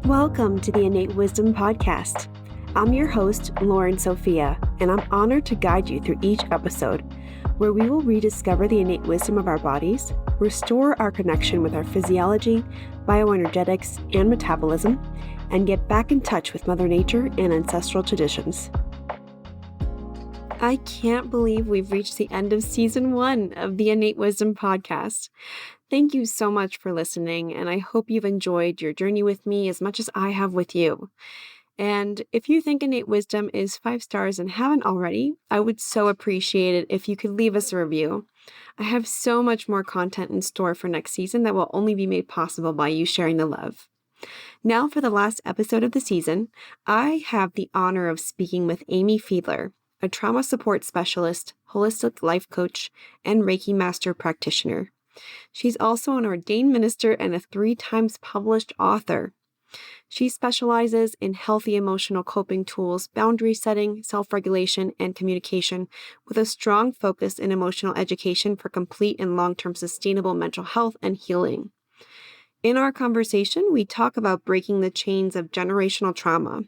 Welcome to the Innate Wisdom Podcast. I'm your host, Lauren Sophia, and I'm honored to guide you through each episode, where we will rediscover the innate wisdom of our bodies, restore our connection with our physiology, bioenergetics, and metabolism, and get back in touch with Mother Nature and ancestral traditions. I can't believe we've reached the end of Season 1 of the Innate Wisdom Podcast. Thank you so much for listening, and I hope you've enjoyed your journey with me as much as I have with you. And if you think Innate Wisdom is 5 stars and haven't already, I would so appreciate it if you could leave us a review. I have so much more content in store for next season that will only be made possible by you sharing the love. Now for the last episode of the season, I have the honor of speaking with Amy Fiedler, a trauma support specialist, holistic life coach, and Reiki master practitioner. She's also an ordained minister and a 3 times published author. She specializes in healthy emotional coping tools, boundary setting, self-regulation, and communication, with a strong focus in emotional education for complete and long-term sustainable mental health and healing. In our conversation, we talk about breaking the chains of generational trauma,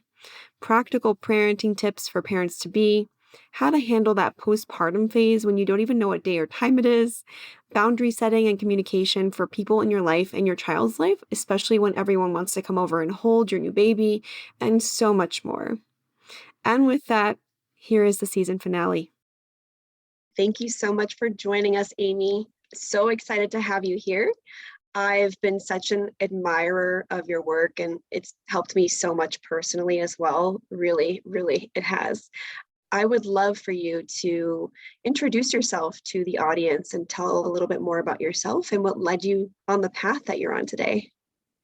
practical parenting tips for parents-to-be, how to handle that postpartum phase when you don't even know what day or time it is, boundary setting and communication for people in your life and your child's life, especially when everyone wants to come over and hold your new baby, and so much more. And with that, here is the season finale. Thank you so much for joining us, Amy. So excited to have you here. I've been such an admirer of your work, and it's helped me so much personally as well. Really, really, it has. I would love for you to introduce yourself to the audience and tell a little bit more about yourself and what led you on the path that you're on today.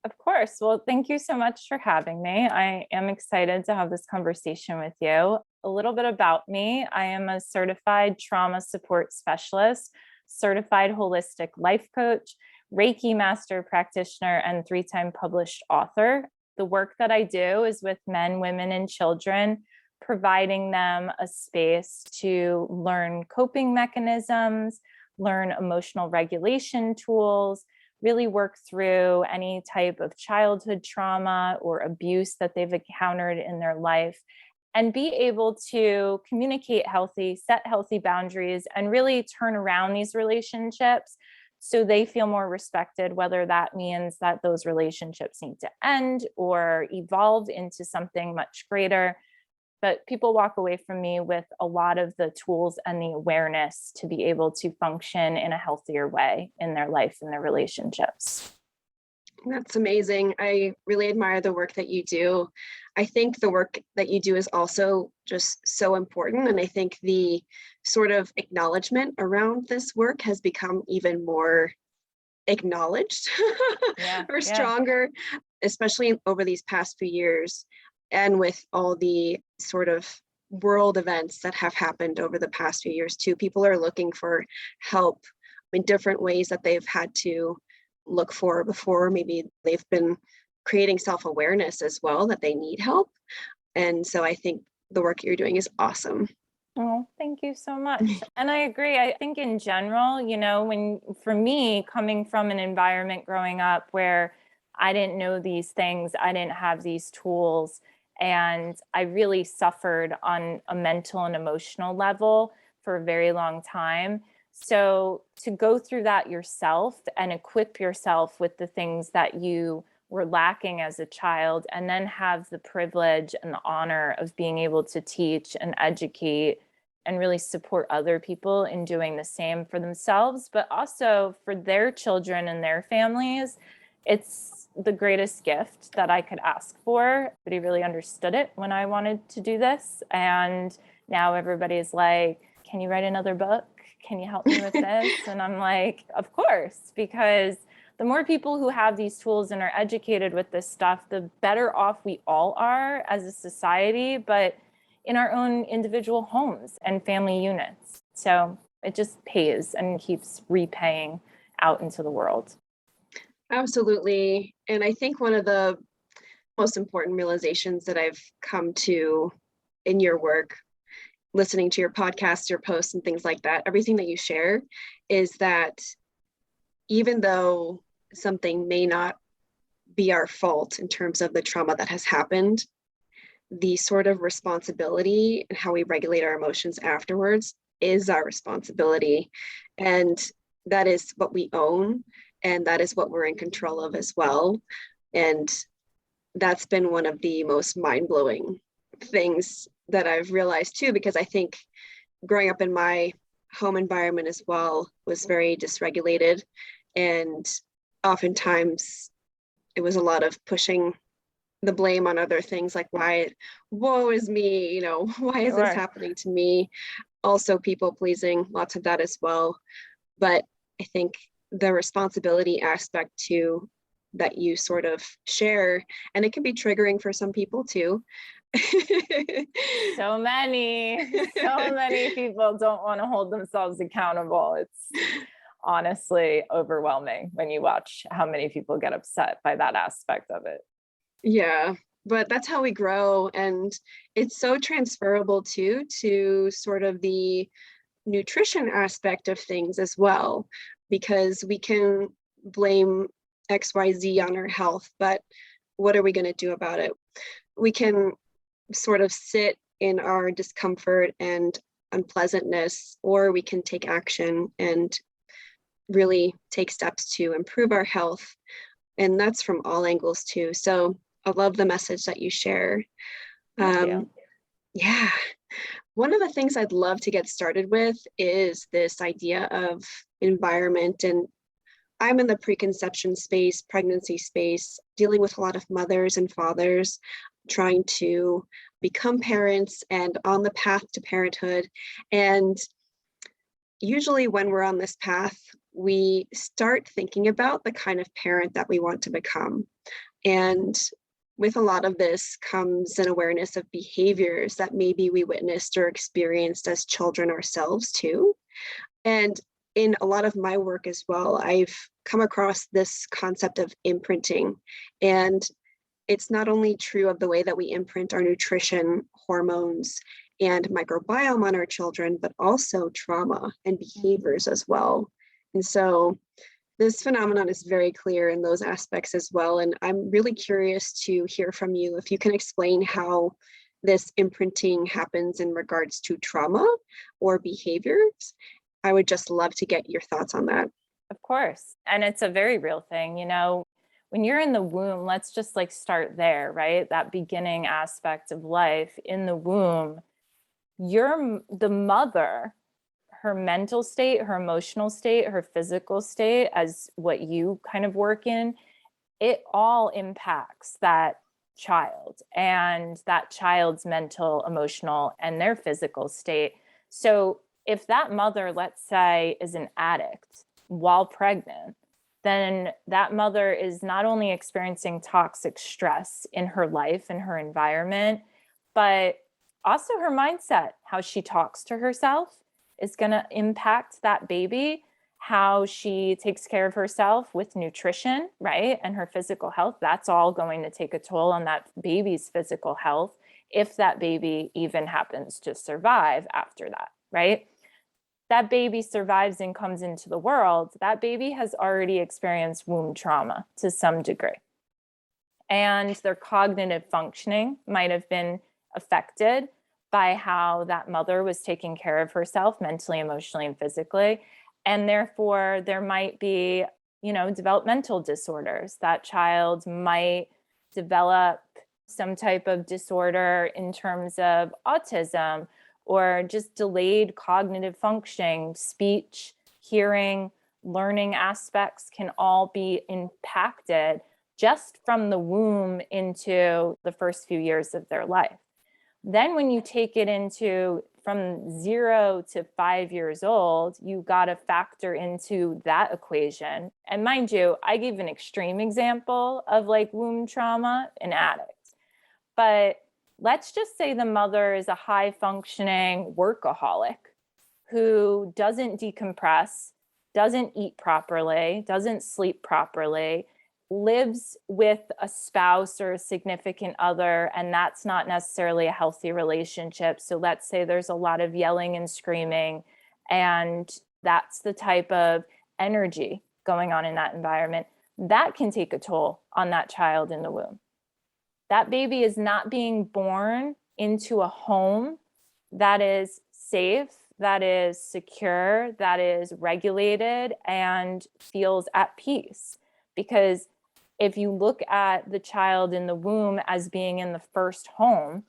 Of course. Well, thank you so much for having me. I am excited to have this conversation with you. A little bit about me. I am a certified trauma support specialist, certified holistic life coach, Reiki master practitioner, and 3-time published author. The work that I do is with men, women, and children, providing them a space to learn coping mechanisms, learn emotional regulation tools, really work through any type of childhood trauma or abuse that they've encountered in their life, and be able to communicate healthy, set healthy boundaries, and really turn around these relationships so they feel more respected, whether that means that those relationships need to end or evolve into something much greater. But people walk away from me with a lot of the tools and the awareness to be able to function in a healthier way in their life and their relationships. That's amazing. I really admire the work that you do. I think the work that you do is also just so important. And I think the sort of acknowledgement around this work has become even more acknowledged or stronger, especially over these past few years. And with all the sort of world events that have happened over the past few years too, people are looking for help in different ways that they've had to look for before. Maybe they've been creating self-awareness as well, that they need help. And so I think the work you're doing is awesome. Oh, thank you so much. And I agree. I think in general, for me, coming from an environment growing up where I didn't know these things, I didn't have these tools, and I really suffered on a mental and emotional level for a very long time. So to go through that yourself and equip yourself with the things that you were lacking as a child, and then have the privilege and the honor of being able to teach and educate and really support other people in doing the same for themselves, but also for their children and their families, it's the greatest gift that I could ask for. But he really understood it when I wanted to do this. And now everybody's like, can you write another book? Can you help me with this? And I'm like, of course, because the more people who have these tools and are educated with this stuff, the better off we all are as a society, but in our own individual homes and family units. So it just pays and keeps repaying out into the world. Absolutely. And I think one of the most important realizations that I've come to in your work, listening to your podcasts, your posts, and things like that, everything that you share, is that even though something may not be our fault in terms of the trauma that has happened. The sort of responsibility and how we regulate our emotions afterwards is our responsibility. And that is what we own. And that is what we're in control of as well. And that's been one of the most mind-blowing things that I've realized too, because I think growing up in my home environment as well was very dysregulated. And oftentimes it was a lot of pushing the blame on other things, like woe is me, why is this happening to me? Also people pleasing, lots of that as well. But I think the responsibility aspect too, that you sort of share, and it can be triggering for some people too. So many people don't want to hold themselves accountable. It's honestly overwhelming when you watch how many people get upset by that aspect of it. Yeah, but that's how we grow. And it's so transferable too, to sort of the nutrition aspect of things as well, because we can blame XYZ on our health, but what are we going to do about it? We can sort of sit in our discomfort and unpleasantness, or we can take action and really take steps to improve our health. And that's from all angles too. So I love the message that you share. Thank you. Yeah. One of the things I'd love to get started with is this idea of environment. And I'm in the preconception space, pregnancy space, dealing with a lot of mothers and fathers trying to become parents and on the path to parenthood. And usually when we're on this path, we start thinking about the kind of parent that we want to become. And with a lot of this comes an awareness of behaviors that maybe we witnessed or experienced as children ourselves too. And in a lot of my work as well, I've come across this concept of imprinting. And it's not only true of the way that we imprint our nutrition, hormones, and microbiome on our children, but also trauma and behaviors as well. And so this phenomenon is very clear in those aspects as well. And I'm really curious to hear from you if you can explain how this imprinting happens in regards to trauma or behaviors. I would just love to get your thoughts on that. Of course. And it's a very real thing. When you're in the womb, let's just start there, right? That beginning aspect of life in the womb, the mother, her mental state, her emotional state, her physical state, as what you kind of work in, it all impacts that child and that child's mental, emotional, and their physical state. So if that mother, let's say, is an addict while pregnant, then that mother is not only experiencing toxic stress in her life and her environment, but also her mindset, how she talks to herself is going to impact that baby, how she takes care of herself with nutrition, right? And her physical health. That's all going to take a toll on that baby's physical health if that baby even happens to survive after that, right? That baby survives and comes into the world, that baby has already experienced womb trauma to some degree. And their cognitive functioning might have been affected by how that mother was taking care of herself mentally, emotionally, and physically. And therefore, there might be, developmental disorders. That child might develop some type of disorder in terms of autism, or just delayed cognitive functioning, speech, hearing, learning aspects can all be impacted just from the womb into the first few years of their life. Then when you take it into from 0 to 5 years old, you got to factor into that equation. And mind you, I gave an extreme example of womb trauma, an addict. But let's just say the mother is a high functioning workaholic who doesn't decompress, doesn't eat properly, doesn't sleep properly, lives with a spouse or a significant other, and that's not necessarily a healthy relationship. So let's say there's a lot of yelling and screaming, and that's the type of energy going on in that environment. that can take a toll on that child in the womb. That baby is not being born into a home that is safe, that is secure, that is regulated, and feels at peace. Because if you look at the child in the womb as being in the first home,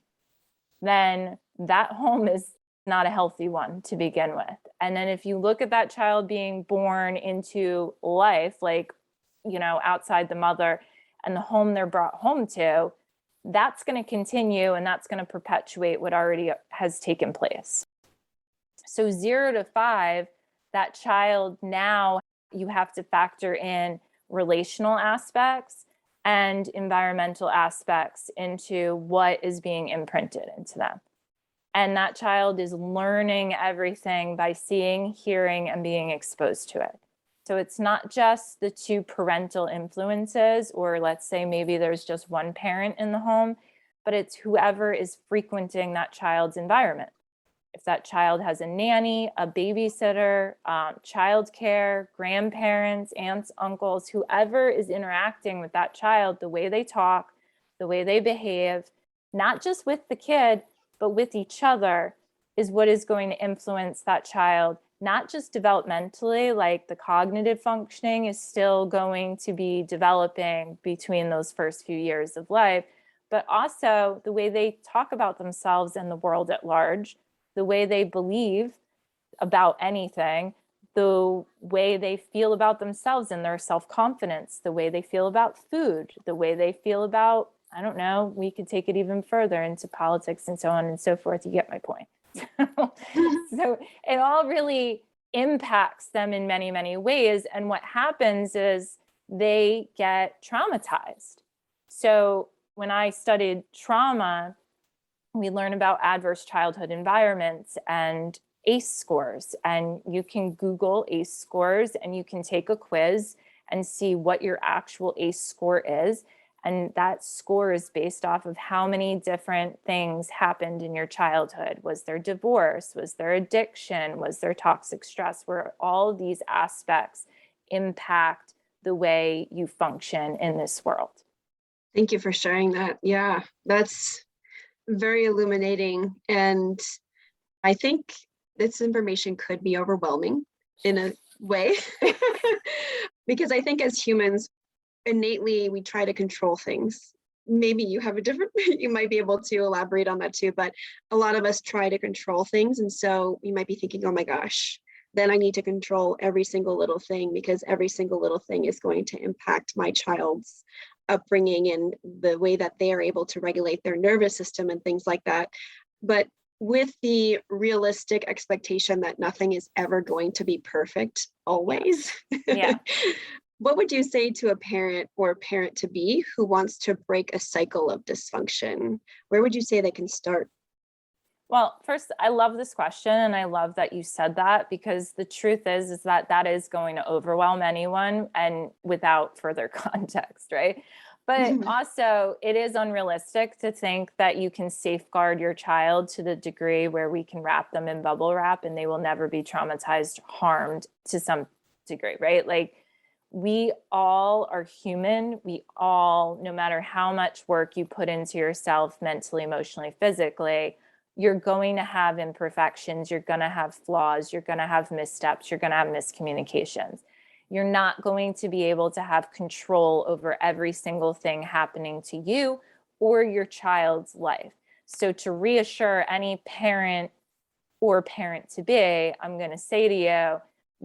then that home is not a healthy one to begin with. And then if you look at that child being born into life, like, outside the mother, and the home they're brought home to, that's going to continue, and that's going to perpetuate what already has taken place. So 0 to 5, that child, now you have to factor in relational aspects and environmental aspects into what is being imprinted into them. And that child is learning everything by seeing, hearing, and being exposed to it. So it's not just the 2 parental influences, or let's say maybe there's just one parent in the home, but it's whoever is frequenting that child's environment. If that child has a nanny, a babysitter, childcare, grandparents, aunts, uncles, whoever is interacting with that child, the way they talk, the way they behave, not just with the kid, but with each other, is what is going to influence that child, not just developmentally, like the cognitive functioning is still going to be developing between those first few years of life, but also the way they talk about themselves and the world at large, the way they believe about anything, the way they feel about themselves and their self-confidence, the way they feel about food, the way they feel about, I don't know, we could take it even further into politics and so on and so forth. You get my point. So it all really impacts them in many, many ways. And what happens is they get traumatized. So when I studied trauma, we learn about adverse childhood environments and ACE scores. And you can Google ACE scores and you can take a quiz and see what your actual ACE score is. And that score is based off of how many different things happened in your childhood. Was there divorce? Was there addiction? Was there toxic stress? Where all of these aspects impact the way you function in this world. Thank you for sharing that. Yeah, that's very illuminating. And I think this information could be overwhelming in a way, because I think as humans, innately, we try to control things. Maybe you have a different, you might be able to elaborate on that too, but a lot of us try to control things. And so we might be thinking, oh my gosh, then I need to control every single little thing, because every single little thing is going to impact my child's upbringing and the way that they are able to regulate their nervous system and things like that. But with the realistic expectation that nothing is ever going to be perfect always. Yeah. What would you say to a parent or parent-to-be who wants to break a cycle of dysfunction? Where would you say they can start? Well, first, I love this question, and I love that you said that, because the truth is that that is going to overwhelm anyone, and without further context, right? But also, it is unrealistic to think that you can safeguard your child to the degree where we can wrap them in bubble wrap and they will never be traumatized, harmed to some degree, right? Like, we all are human. We all, no matter how much work you put into yourself mentally, emotionally, physically, you're going to have imperfections. You're going to have flaws. You're going to have missteps. You're going to have miscommunications. You're not going to be able to have control over every single thing happening to you or your child's life. So to reassure any parent or parent-to-be, I'm going to say to you,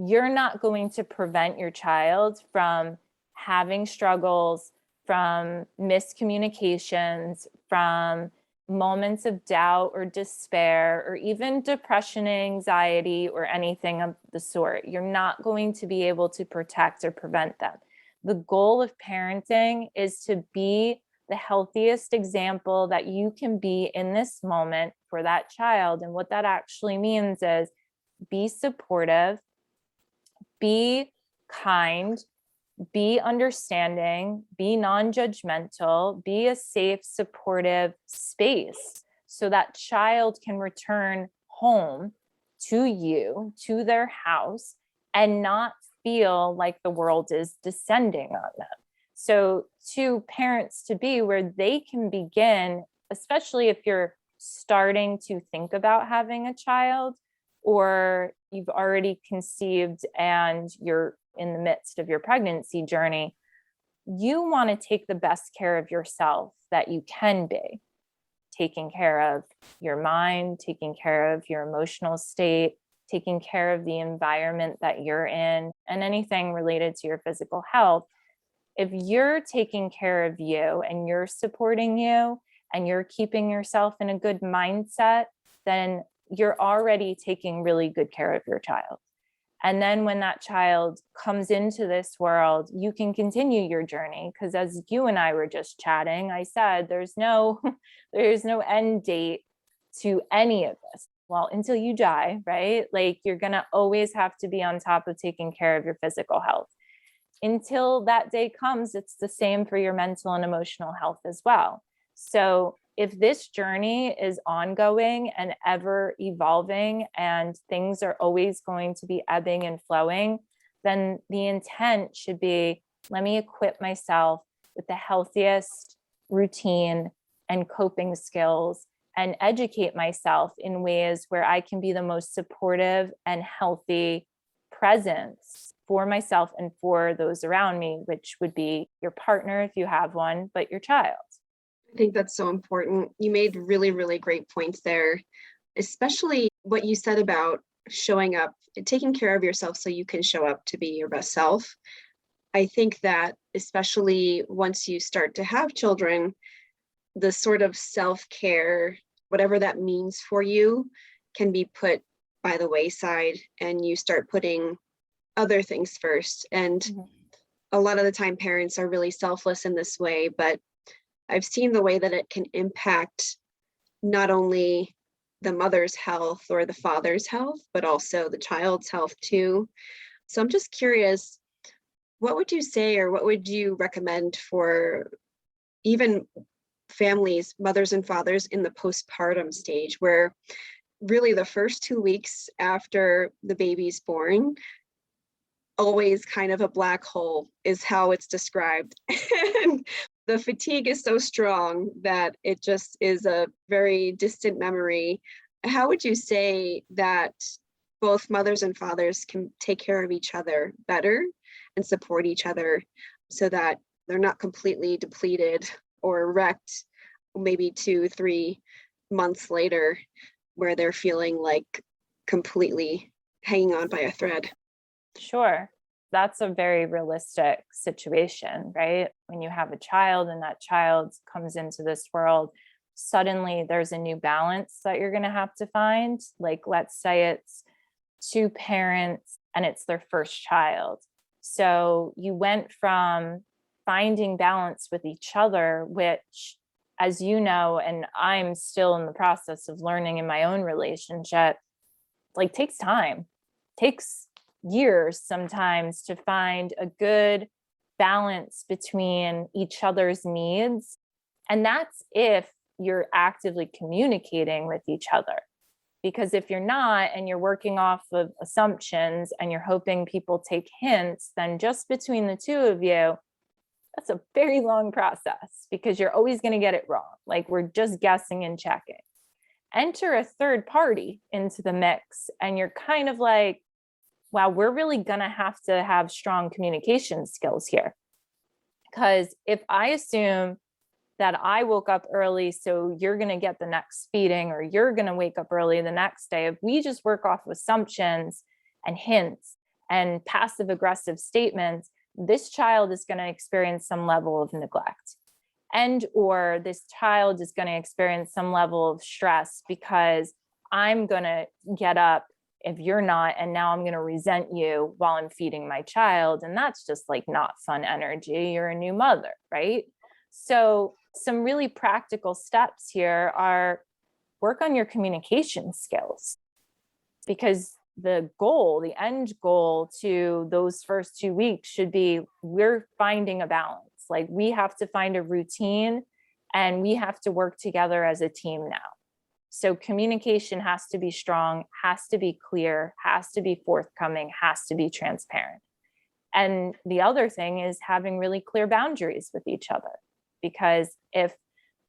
you're not going to prevent your child from having struggles, from miscommunications, from moments of doubt or despair, or even depression, anxiety, or anything of the sort. You're not going to be able to protect or prevent them. The goal of parenting is to be the healthiest example that you can be in this moment for that child. And what that actually means is be supportive, be kind, be understanding, be non-judgmental, be a safe, supportive space so that child can return home to you, to their house, and not feel like the world is descending on them. So to parents to be where they can begin, especially if you're starting to think about having a child, or you've already conceived and you're in the midst of your pregnancy journey, you want to take the best care of yourself that you can be, taking care of your mind, taking care of your emotional state, taking care of the environment that you're in, and anything related to your physical health. If you're taking care of you and you're supporting you and you're keeping yourself in a good mindset, then you're already taking really good care of your child. And then when that child comes into this world, you can continue your journey. Because as you and I were just chatting, I said, there's no end date to any of this. Well, until you die, right? Like, you're going to always have to be on top of taking care of your physical health. Until that day comes, it's the same for your mental and emotional health as well. So if this journey is ongoing and ever evolving and things are always going to be ebbing and flowing, then the intent should be, let me equip myself with the healthiest routine and coping skills and educate myself in ways where I can be the most supportive and healthy presence for myself and for those around me, which would be your partner if you have one, but your child. I think that's so important. You made really, really great points there, especially what you said about showing up, taking care of yourself so you can show up to be your best self. I think that especially once you start to have children, the sort of self-care, whatever that means for you, can be put by the wayside and you start putting other things first. And a lot of the time parents are really selfless in this way, but I've seen the way that it can impact not only the mother's health or the father's health, but also the child's health too. So I'm just curious, what would you say, or what would you recommend for even families, mothers and fathers in the postpartum stage, where really the first 2 weeks after the baby's born, always kind of a black hole is how it's described. And the fatigue is so strong that it just is a very distant memory. How would you say that both mothers and fathers can take care of each other better and support each other so that they're not completely depleted or wrecked maybe 2-3 months later, where they're feeling like completely hanging on by a thread? Sure. That's a very realistic situation, right? When you have a child and that child comes into this world, suddenly there's a new balance that you're going to have to find. Like, let's say it's two parents and it's their first child. So you went from finding balance with each other, which, as you know, and I'm still in the process of learning in my own relationship, like, takes time, takes years sometimes to find a good balance between each other's needs. And that's if you're actively communicating with each other. Because if you're not, and you're working off of assumptions and you're hoping people take hints, then just between the two of you, that's a very long process, because you're always going to get it wrong. Like, we're just guessing and checking. Enter a third party into the mix, and you're kind of like, wow, we're really going to have strong communication skills here. Because if I assume that I woke up early, so you're going to get the next feeding, or you're going to wake up early the next day, if we just work off of assumptions and hints and passive aggressive statements, this child is going to experience some level of neglect, and or this child is going to experience some level of stress because I'm going to get up if you're not, and now I'm going to resent you while I'm feeding my child. And that's just like not fun energy. You're a new mother, right? So some really practical steps here are work on your communication skills, because the goal, the end goal to those first 2 weeks should be, we're finding a balance. Like, we have to find a routine and we have to work together as a team now. So communication has to be strong, has to be clear, has to be forthcoming, has to be transparent. And the other thing is having really clear boundaries with each other. Because if,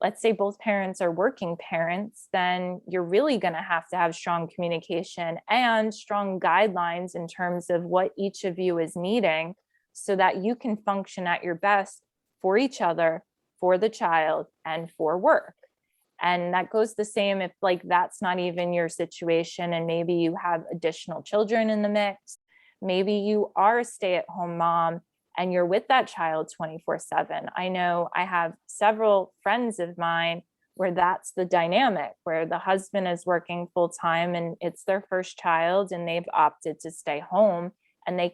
let's say, both parents are working parents, then you're really going to have strong communication and strong guidelines in terms of what each of you is needing so that you can function at your best for each other, for the child, and for work. And that goes the same if like that's not even your situation and maybe you have additional children in the mix. Maybe you are a stay-at-home mom and you're with that child 24/7. I know I have several friends of mine where that's the dynamic, where the husband is working full time and it's their first child and they've opted to stay home, and they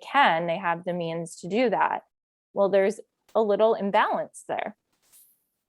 have the means to do that. Well, there's a little imbalance there.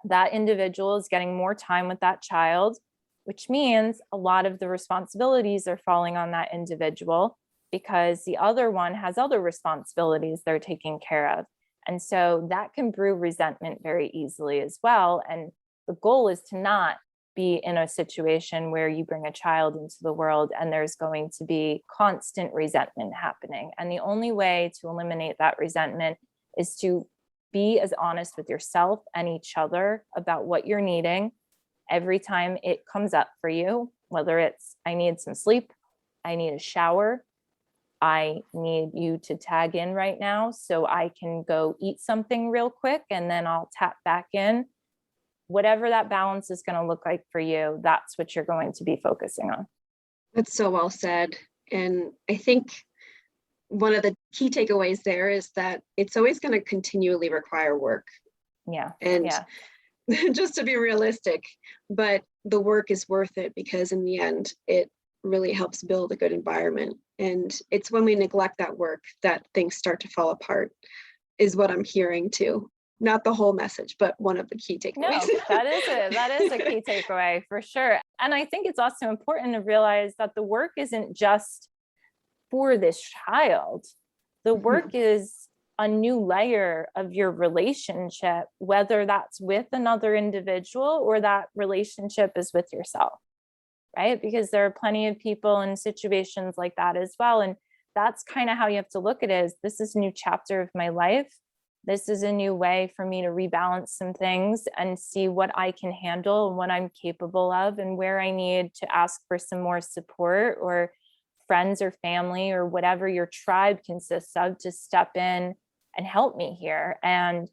That individual is getting more time with that child, which means a lot of the responsibilities are falling on that individual because the other one has other responsibilities they're taking care of. And so that can brew resentment very easily as well. And the goal is to not be in a situation where you bring a child into the world and there's going to be constant resentment happening. And the only way to eliminate that resentment is to be as honest with yourself and each other about what you're needing every time it comes up for you, whether it's, I need some sleep, I need a shower, I need you to tag in right now so I can go eat something real quick and then I'll tap back in. Whatever that balance is going to look like for you, that's what you're going to be focusing on. That's so well said. And I think one of the key takeaways there is that it's always going to continually require work. Yeah. And yeah. just to be realistic, but the work is worth it because in the end, it really helps build a good environment. And it's when we neglect that work that things start to fall apart, is what I'm hearing too. Not the whole message, but one of the key takeaways. No, that is a key takeaway for sure. And I think it's also important to realize that the work isn't just for this child. The work is a new layer of your relationship, whether that's with another individual or that relationship is with yourself, right? Because there are plenty of people in situations like that as well. And that's kind of how you have to look at it, is this is a new chapter of my life. This is a new way for me to rebalance some things and see what I can handle and what I'm capable of and where I need to ask for some more support or friends or family or whatever your tribe consists of to step in and help me here. And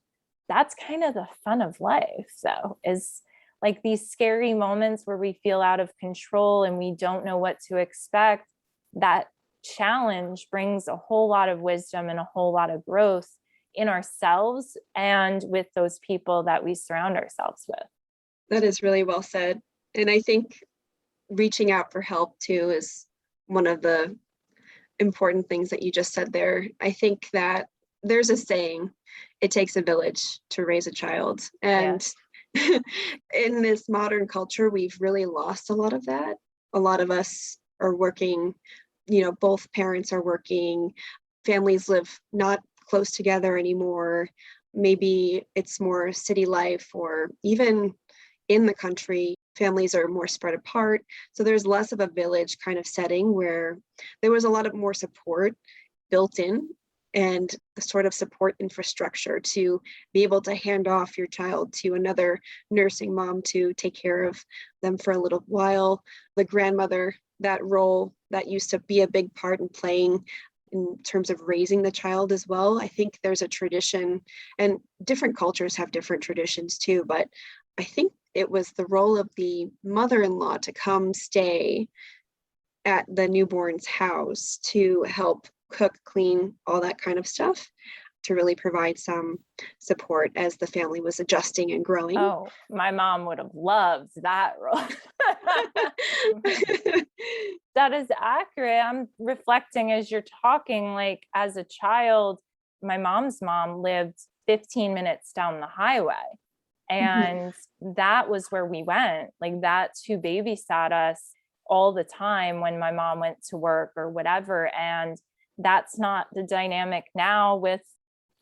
that's kind of the fun of life, though, is like these scary moments where we feel out of control and we don't know what to expect. That challenge brings a whole lot of wisdom and a whole lot of growth in ourselves and with those people that we surround ourselves with. That is really well said. And I think reaching out for help too is one of the important things that you just said there. I think that there's a saying, it takes a village to raise a child. And in this modern culture, we've really lost a lot of that. A lot of us are working, both parents are working, families live not close together anymore. Maybe it's more city life, or even in the country, families are more spread apart. So there's less of a village kind of setting where there was a lot of more support built in and the sort of support infrastructure to be able to hand off your child to another nursing mom to take care of them for a little while. The grandmother, that role that used to be a big part in playing in terms of raising the child as well. I think there's a tradition, and different cultures have different traditions too, but I think it was the role of the mother-in-law to come stay at the newborn's house to help cook, clean, all that kind of stuff, to really provide some support as the family was adjusting and growing. Oh, my mom would have loved that role. That is accurate. I'm reflecting as you're talking, like as a child, my mom's mom lived 15 minutes down the highway. And that was where we went. Like that's who babysat us all the time when my mom went to work or whatever. And that's not the dynamic now with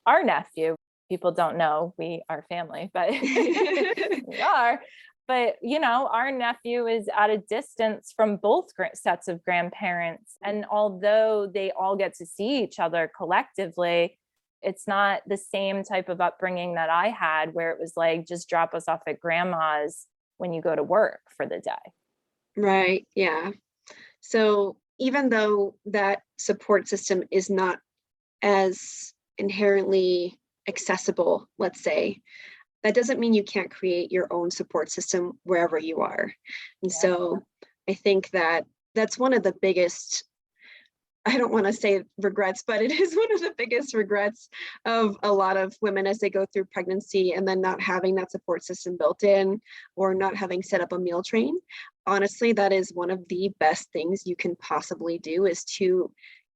our nephew. People don't know we are family, but we are. But, our nephew is at a distance from both sets of grandparents. And although they all get to see each other collectively, It's not the same type of upbringing that I had, where it was like, just drop us off at grandma's when you go to work for the day. Right. Yeah. So even though that support system is not as inherently accessible, let's say, that doesn't mean you can't create your own support system wherever you are. And Yeah. so I think that that's one of the biggest, I don't want to say regrets, but it is one of the biggest regrets of a lot of women as they go through pregnancy and then not having that support system built in or not having set up a meal train. Honestly, that is one of the best things you can possibly do, is to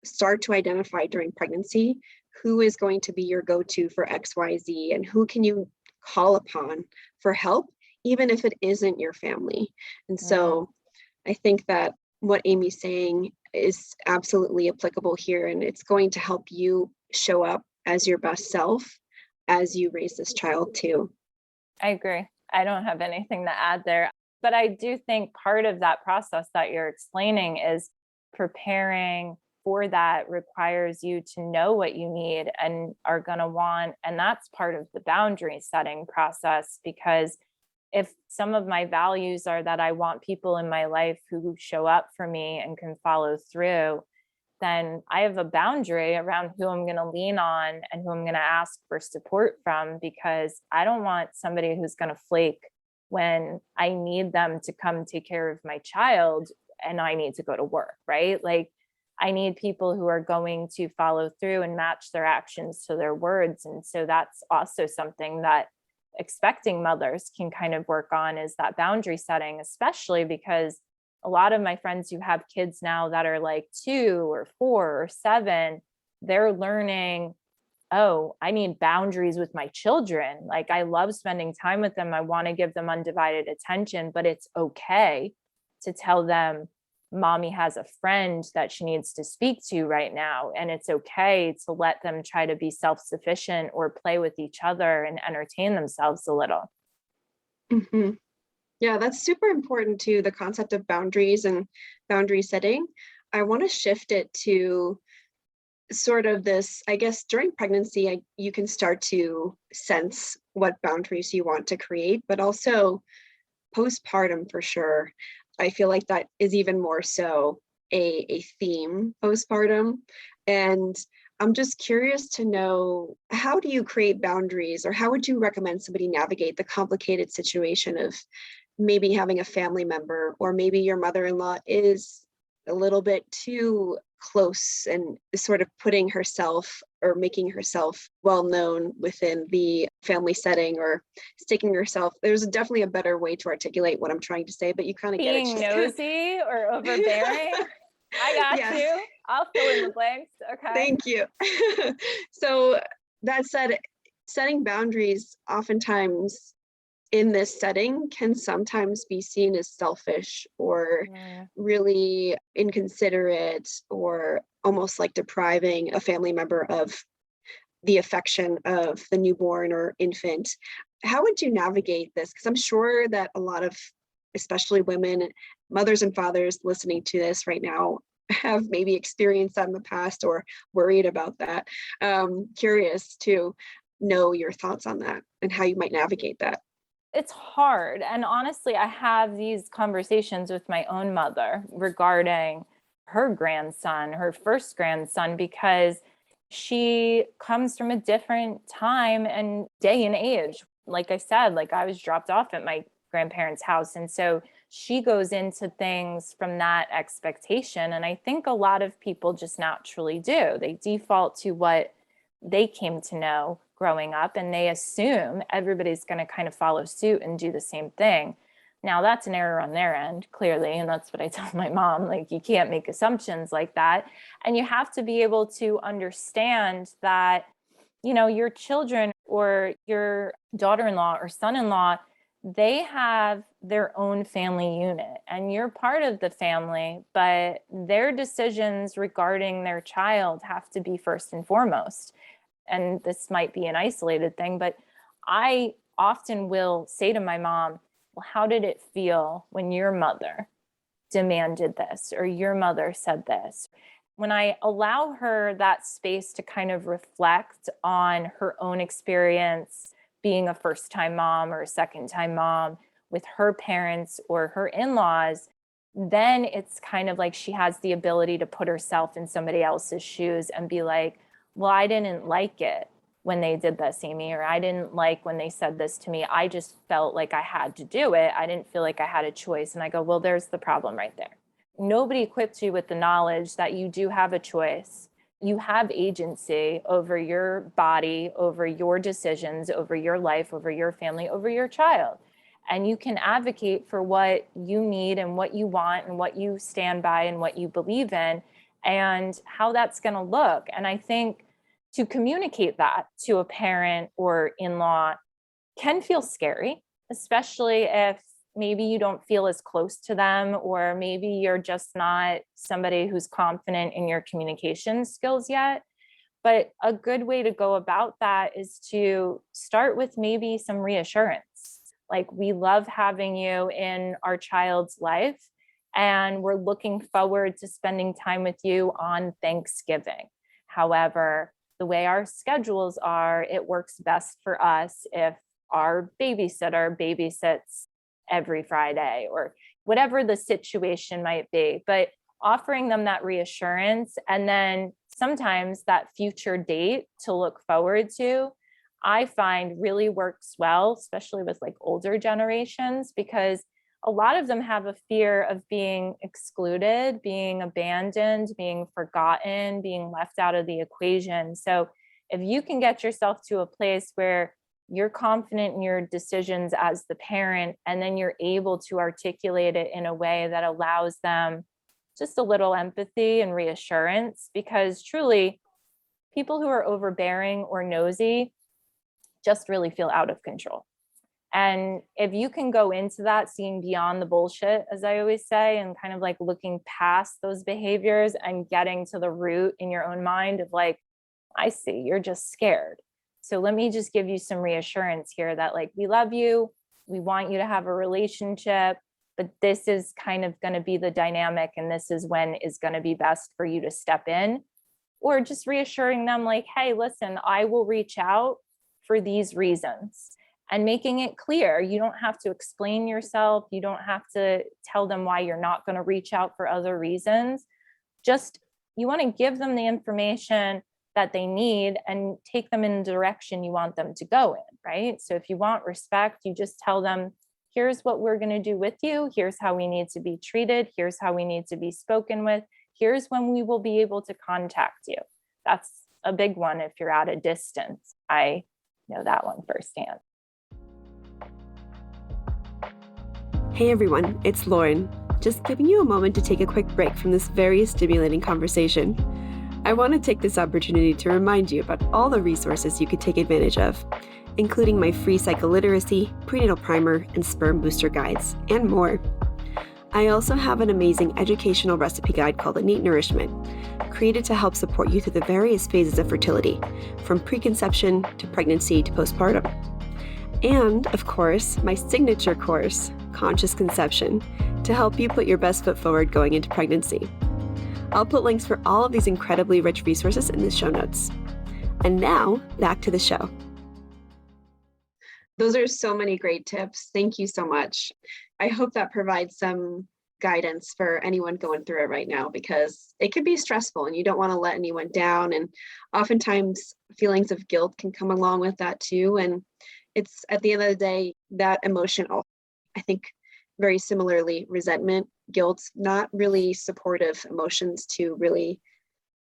start to identify during pregnancy who is going to be your go-to for XYZ and who can you call upon for help, even if it isn't your family. And so I think that what Amy's saying is absolutely applicable here, and it's going to help you show up as your best self as you raise this child too. I agree. I don't have anything to add there, but I do think part of that process that you're explaining is preparing for that requires you to know what you need and are going to want. And that's part of the boundary setting process, because if some of my values are that I want people in my life who show up for me and can follow through, then I have a boundary around who I'm going to lean on and who I'm going to ask for support from, because I don't want somebody who's going to flake when I need them to come take care of my child and I need to go to work, right? Like, I need people who are going to follow through and match their actions to their words. And so that's also something that expecting mothers can kind of work on, is that boundary setting, especially because a lot of my friends who have kids now that are like 2 or 4 or 7, they're learning, oh, I need boundaries with my children. Like, I love spending time with them. I want to give them undivided attention, but it's okay to tell them mommy has a friend that she needs to speak to right now. And it's okay to let them try to be self-sufficient or play with each other and entertain themselves a little. Mm-hmm. Yeah, that's super important too, the concept of boundaries and boundary setting. I want to shift it to sort of this, I guess, during pregnancy, you can start to sense what boundaries you want to create, but also postpartum for sure. I feel like that is even more so a theme postpartum. And I'm just curious to know, how do you create boundaries, or how would you recommend somebody navigate the complicated situation of maybe having a family member, or maybe your mother-in-law is a little bit too close and sort of putting herself or making herself well known within the family setting, or sticking herself. There's definitely a better way to articulate what I'm trying to say, but you kind of get it. Being nosy or overbearing. I got Yes. you. I'll fill in the blanks. Okay. Thank you. So that said, setting boundaries oftentimes in this setting can sometimes be seen as selfish or really inconsiderate, or almost like depriving a family member of the affection of the newborn or infant. How would you navigate this? Because I'm sure that a lot of, especially women, mothers and fathers listening to this right now, have maybe experienced that in the past or worried about that. Curious to know your thoughts on that and how you might navigate that. It's hard. And honestly, I have these conversations with my own mother regarding her grandson, her first grandson, because she comes from a different time and day and age. Like I said, like, I was dropped off at my grandparents' house. And so she goes into things from that expectation. And I think a lot of people just naturally do. They default to what they came to know growing up, and they assume everybody's going to kind of follow suit and do the same thing. Now, that's an error on their end, clearly. And that's what I tell my mom, like, you can't make assumptions like that. And you have to be able to understand that, you know, your children or your daughter-in-law or son-in-law, they have their own family unit and you're part of the family, but their decisions regarding their child have to be first and foremost. And this might be an isolated thing, but I often will say to my mom, well, how did it feel when your mother demanded this or your mother said this? when I allow her that space to kind of reflect on her own experience being a first-time mom or a second-time mom with her parents or her in-laws, then it's kind of like she has the ability to put herself in somebody else's shoes and be like, well, I didn't like it when they did this, Amy, or I didn't like when they said this to me. I just felt like I had to do it. I didn't feel like I had a choice. And I go, well, there's the problem right there. Nobody equipped you with the knowledge that you do have a choice. You have agency over your body, over your decisions, over your life, over your family, over your child. And you can advocate for what you need and what you want and what you stand by and what you believe in and how that's going to look. And I think to communicate that to a parent or in-law can feel scary, especially if maybe you don't feel as close to them, or maybe you're just not somebody who's confident in your communication skills yet. But a good way to go about that is to start with maybe some reassurance. Like, we love having you in our child's life, and we're looking forward to spending time with you on Thanksgiving. However, the way our schedules are, it works best for us if our babysitter babysits every Friday, or whatever the situation might be. But offering them that reassurance, and then sometimes that future date to look forward to, I find really works well, especially with like older generations, because a lot of them have a fear of being excluded, being abandoned, being forgotten, being left out of the equation. So if you can get yourself to a place where you're confident in your decisions as the parent, and then you're able to articulate it in a way that allows them just a little empathy and reassurance, because truly, people who are overbearing or nosy just really feel out of control. And if you can go into that seeing beyond the bullshit, as I always say, and kind of like looking past those behaviors and getting to the root in your own mind of like, I see, you're just scared. So let me just give you some reassurance here that like, we love you, we want you to have a relationship, but this is kind of going to be the dynamic, and this is when is going to be best for you to step in. Or just reassuring them like, hey, listen, I will reach out for these reasons, and making it clear. You don't have to explain yourself. You don't have to tell them why you're not going to reach out for other reasons. Just, you want to give them the information that they need and take them in the direction you want them to go in, right? So if you want respect, you just tell them, here's what we're going to do with you. Here's how we need to be treated. Here's how we need to be spoken with. Here's when we will be able to contact you. That's a big one if you're at a distance. I know that one firsthand. Hey everyone, it's Lauren. Just giving you a moment to take a quick break from this very stimulating conversation. I want to take this opportunity to remind you about all the resources you could take advantage of, including my free psycholiteracy, prenatal primer, and sperm booster guides, and more. I also have an amazing educational recipe guide called Innate Nourishment, created to help support you through the various phases of fertility, from preconception to pregnancy to postpartum. And, of course, my signature course, Conscious Conception, to help you put your best foot forward going into pregnancy. I'll put links for all of these incredibly rich resources in the show notes. And now, back to the show. Those are so many great tips. Thank you so much. I hope that provides some guidance for anyone going through it right now, because it can be stressful and you don't want to let anyone down. And oftentimes feelings of guilt can come along with that too. And it's, at the end of the day, that emotion, I think very similarly, resentment, guilt, not really supportive emotions to really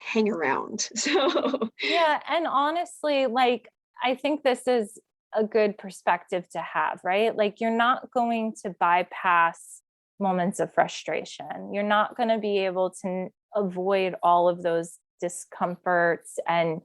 hang around. So yeah. And honestly, like, I think this is a good perspective to have, right? Like, you're not going to bypass moments of frustration. You're not going to be able to avoid all of those discomforts and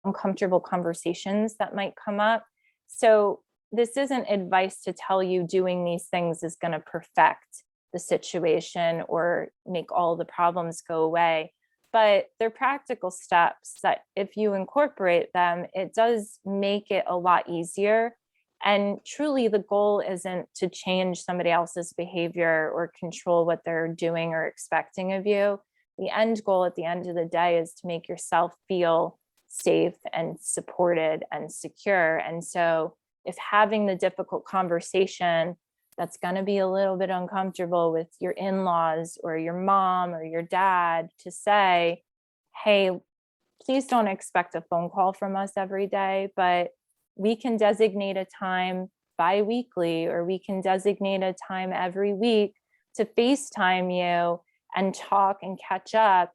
uncomfortable conversations that might come up. So this isn't advice to tell you doing these things is going to perfect the situation or make all the problems go away. But they're practical steps that if you incorporate them, it does make it a lot easier. And truly, the goal isn't to change somebody else's behavior or control what they're doing or expecting of you. the end goal at the end of the day is to make yourself feel safe and supported and secure. And so if having the difficult conversation that's going to be a little bit uncomfortable with your in-laws or your mom or your dad to say, hey, please don't expect a phone call from us every day, but we can designate a time bi-weekly, or we can designate a time every week to FaceTime you and talk and catch up.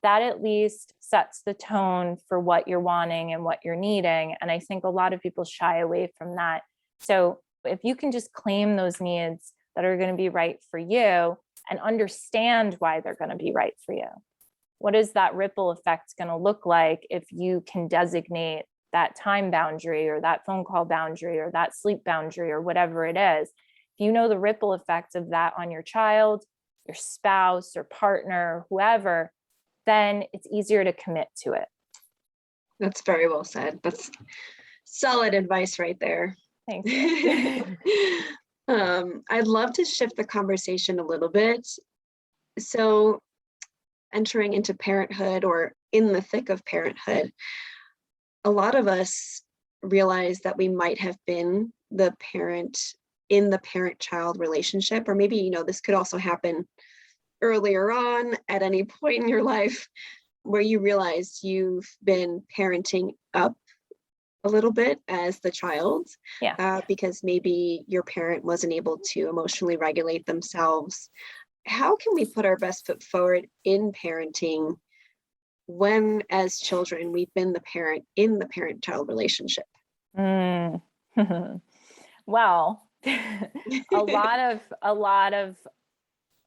That at least sets the tone for what you're wanting and what you're needing. And I think a lot of people shy away from that. So if you can just claim those needs that are going to be right for you and understand why they're going to be right for you, what is that ripple effect going to look like if you can designate that time boundary or that phone call boundary or that sleep boundary or whatever it is? If you know the ripple effect of that on your child, your spouse or partner, whoever, then it's easier to commit to it. That's very well said. That's solid advice right there. Thank you. I'd love to shift the conversation a little bit. So entering into parenthood or in the thick of parenthood, a lot of us realize that we might have been the parent in the parent-child relationship, or maybe, this could also happen earlier on at any point in your life where you realize you've been parenting up a little bit as the child, because maybe your parent wasn't able to emotionally regulate themselves. How can we put our best foot forward in parenting when, as children, we've been the parent in the parent-child relationship? Well, a lot of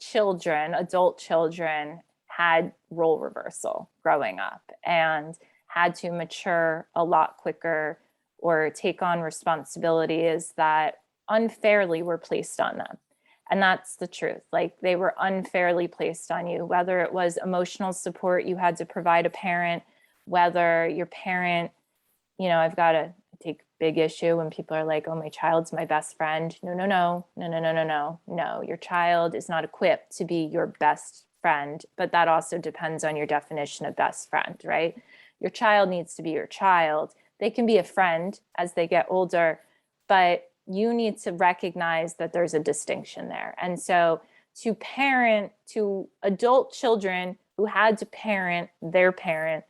children, adult children, had role reversal growing up and had to mature a lot quicker or take on responsibilities that unfairly were placed on them. And that's the truth. Like, they were unfairly placed on you, whether it was emotional support you had to provide a parent, whether your parent, I've got to take big issue when people are like, oh, my child's my best friend. No. Your child is not equipped to be your best friend, but that also depends on your definition of best friend, right? Your child needs to be your child. They can be a friend as they get older, but you need to recognize that there's a distinction there. And so to adult children who had to parent their parent,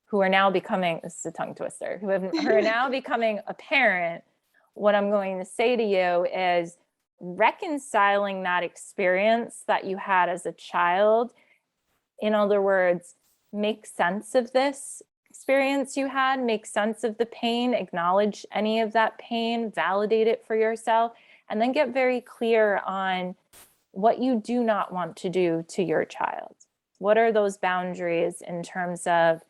who are now becoming, this is a tongue twister, who are now becoming a parent, what I'm going to say to you is reconciling that experience that you had as a child. In other words, make sense of this experience you had, make sense of the pain, acknowledge any of that pain, validate it for yourself, and then get very clear on what you do not want to do to your child. What are those boundaries in terms of,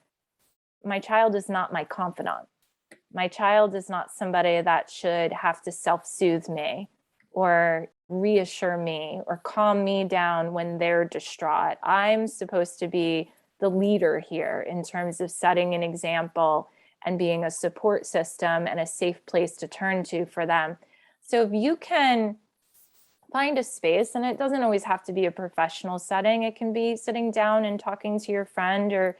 my child is not my confidant. My child is not somebody that should have to self-soothe me or reassure me or calm me down when they're distraught. I'm supposed to be the leader here in terms of setting an example and being a support system and a safe place to turn to for them. So if you can find a space, and it doesn't always have to be a professional setting, it can be sitting down and talking to your friend or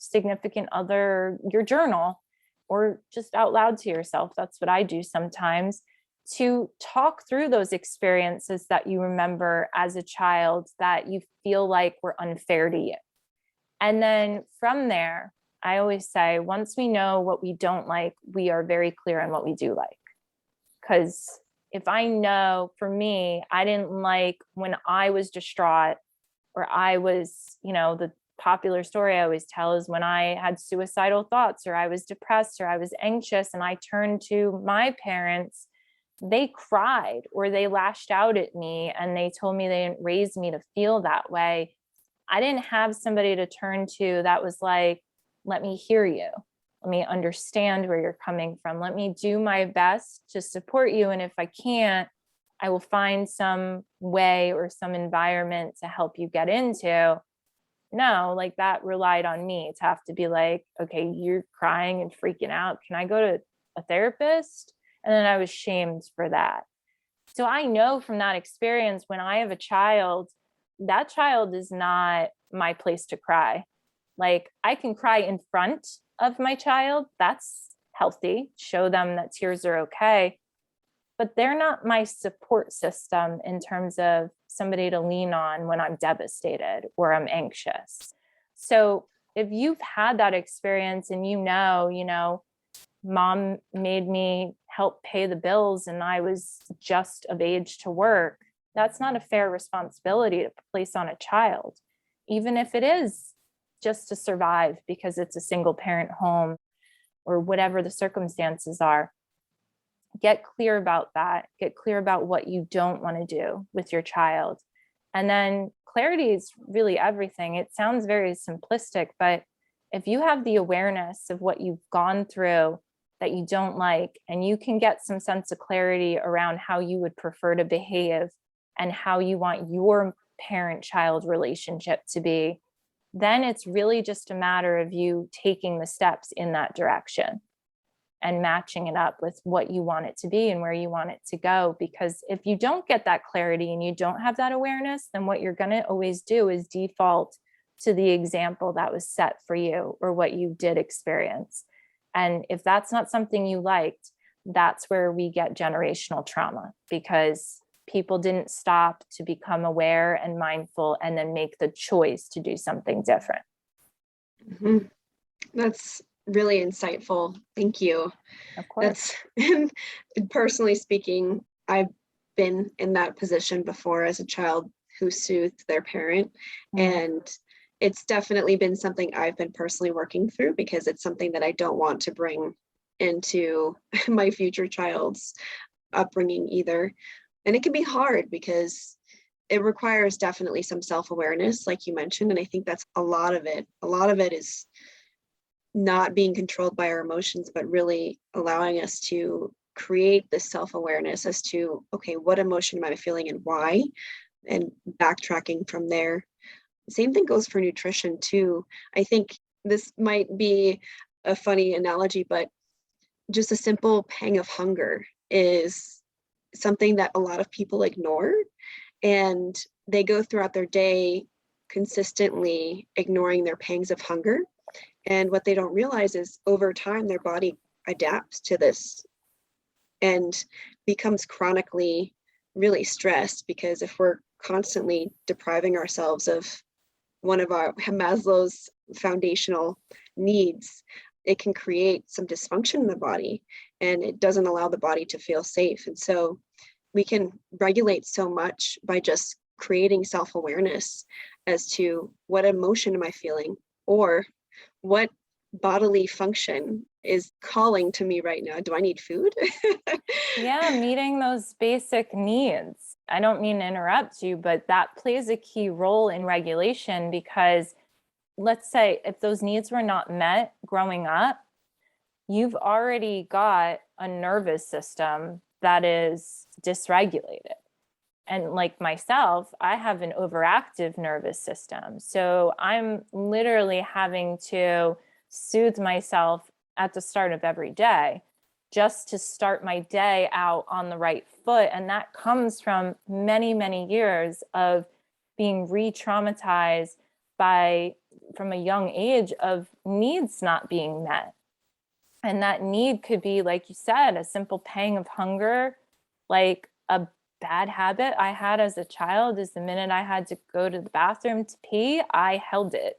significant other, your journal, or just out loud to yourself. That's what I do sometimes, to talk through those experiences that you remember as a child that you feel like were unfair to you. And then from there, I always say, once we know what we don't like, we are very clear on what we do like. Because if I know, for me, I didn't like when I was distraught, or I was, the popular story I always tell is when I had suicidal thoughts, or I was depressed, or I was anxious, and I turned to my parents, they cried or they lashed out at me and they told me they didn't raise me to feel that way. I didn't have somebody to turn to that was like, let me hear you. Let me understand where you're coming from. Let me do my best to support you. And if I can't, I will find some way or some environment to help you get into. No, like, that relied on me to have to be like, okay, you're crying and freaking out. Can I go to a therapist? And then I was shamed for that. So I know from that experience, when I have a child that child is not my place to cry. Like, I can cry in front of my child. That's healthy. Show them that tears are okay. But they're not my support system in terms of somebody to lean on when I'm devastated or I'm anxious. So if you've had that experience and mom made me help pay the bills and I was just of age to work, that's not a fair responsibility to place on a child, even if it is just to survive because it's a single parent home or whatever the circumstances are. Get clear about that. Get clear about what you don't want to do with your child. And then clarity is really everything. It sounds very simplistic, but if you have the awareness of what you've gone through that you don't like, and you can get some sense of clarity around how you would prefer to behave and how you want your parent-child relationship to be, then it's really just a matter of you taking the steps in that direction and matching it up with what you want it to be and where you want it to go. Because if you don't get that clarity and you don't have that awareness, then what you're going to always do is default to the example that was set for you or what you did experience. And if that's not something you liked, that's where we get generational trauma, because people didn't stop to become aware and mindful and then make the choice to do something different. Mm-hmm. That's really insightful. Thank you. Of course. That's personally speaking, I've been in that position before as a child who soothed their parent. And it's definitely been something I've been personally working through, because it's something that I don't want to bring into my future child's upbringing either. And it can be hard because it requires definitely some self-awareness, like you mentioned. And I think that's a lot of it. A lot of it is not being controlled by our emotions, but really allowing us to create this self-awareness as to, okay, what emotion am I feeling and why, and backtracking from there. Same thing goes for nutrition too. I think this might be a funny analogy, but just a simple pang of hunger is something that a lot of people ignore, and they go throughout their day consistently ignoring their pangs of hunger. And what they don't realize is over time, their body adapts to this and becomes chronically really stressed, because if we're constantly depriving ourselves of one of our Maslow's foundational needs, it can create some dysfunction in the body, and it doesn't allow the body to feel safe. And so we can regulate so much by just creating self-awareness as to what emotion am I feeling, or what bodily function is calling to me right now. Do I need food? Yeah, meeting those basic needs. I don't mean to interrupt you, but that plays a key role in regulation, because let's say if those needs were not met growing up, you've already got a nervous system that is dysregulated. And like myself, I have an overactive nervous system. So I'm literally having to soothe myself at the start of every day just to start my day out on the right foot. And that comes from many, many years of being re-traumatized from a young age of needs not being met. And that need could be, like you said, a simple pang of hunger. Like a bad habit I had as a child is the minute I had to go to the bathroom to pee, I held it.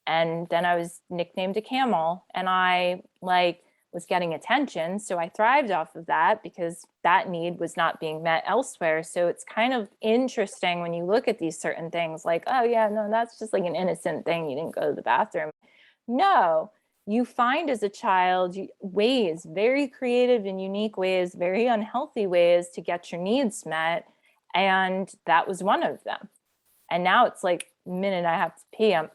And then I was nicknamed a camel, and I was getting attention. So I thrived off of that because that need was not being met elsewhere. So it's kind of interesting when you look at these certain things like, oh yeah, no, that's just like an innocent thing. You didn't go to the bathroom. No, you find as a child ways, very creative and unique ways, very unhealthy ways to get your needs met. And that was one of them. And now it's like, the minute I have to pee, I'm